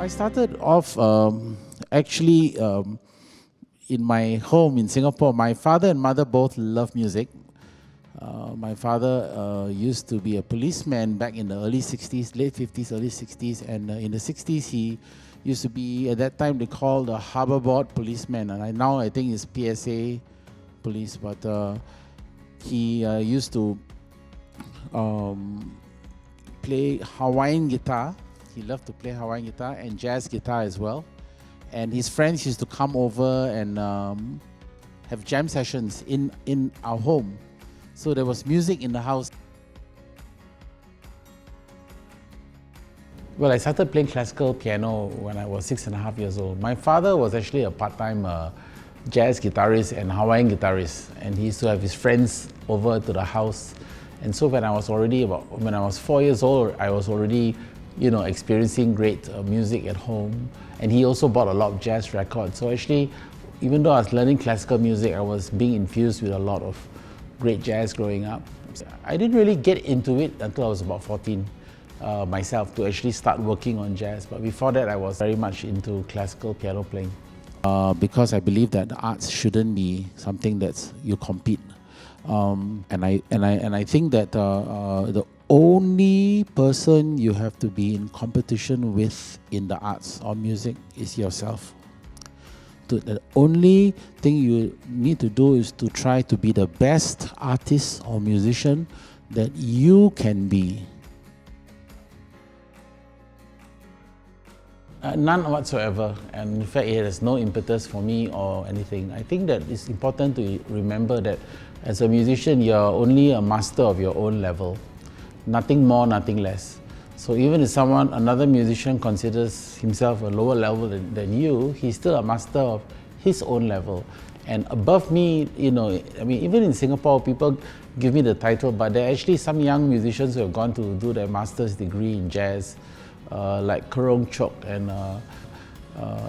I started off actually in my home in Singapore. My father and mother both love music. My father used to be a policeman back in the early 60s, late 50s, early 60s, and in the 60s he used to be, at that time they called the Harbour Board policeman, and now I think it's PSA police, but he used to play Hawaiian guitar. He loved to play Hawaiian guitar and jazz guitar as well. And his friends used to come over and have jam sessions in our home. So there was music in the house. Well, I started playing classical piano when I was 6.5 years old. My father was actually a part-time jazz guitarist and Hawaiian guitarist, and he used to have his friends over to the house. And so when I was 4 years old, I was already, experiencing great music at home. And he also bought a lot of jazz records. So actually, even though I was learning classical music, I was being infused with a lot of great jazz growing up. I didn't really get into it until I was about 14 myself, to actually start working on jazz. But before that, I was very much into classical piano playing. Because I believe that the arts shouldn't be something that you compete. And I think that the only person you have to be in competition with in the arts or music is yourself. The only thing you need to do is to try to be the best artist or musician that you can be. None whatsoever, and in fact it has no impetus for me or anything. I think that it's important to remember that as a musician, you're only a master of your own level. Nothing more, nothing less. So even if another musician considers himself a lower level than you, he's still a master of his own level. And above me, even in Singapore, people give me the title, but there are actually some young musicians who have gone to do their master's degree in jazz, like Kerong Chok and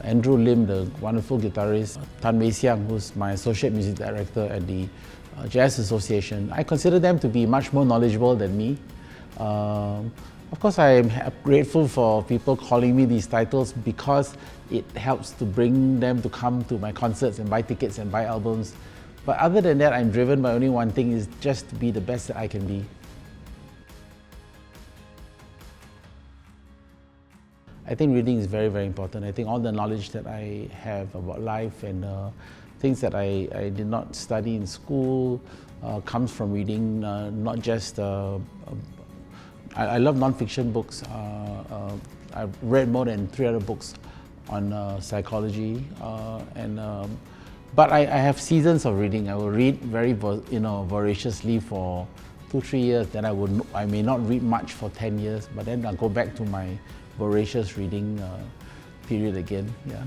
Andrew Lim, the wonderful guitarist, Tan Wei Siang, who's my associate music director at the Jazz Association. I consider them to be much more knowledgeable than me. Of course, I am grateful for people calling me these titles because it helps to bring them to come to my concerts and buy tickets and buy albums. But other than that, I'm driven by only one thing, is just to be the best that I can be. I think reading is very, very important. I think all the knowledge that I have about life and things that I did not study in school comes from reading, not just... I love non-fiction books. I've read more than 300 books on psychology, but I have seasons of reading. I will read very voraciously for 2-3 years, then I may not read much for 10 years, but then I'll go back to my voracious reading period again. Yeah.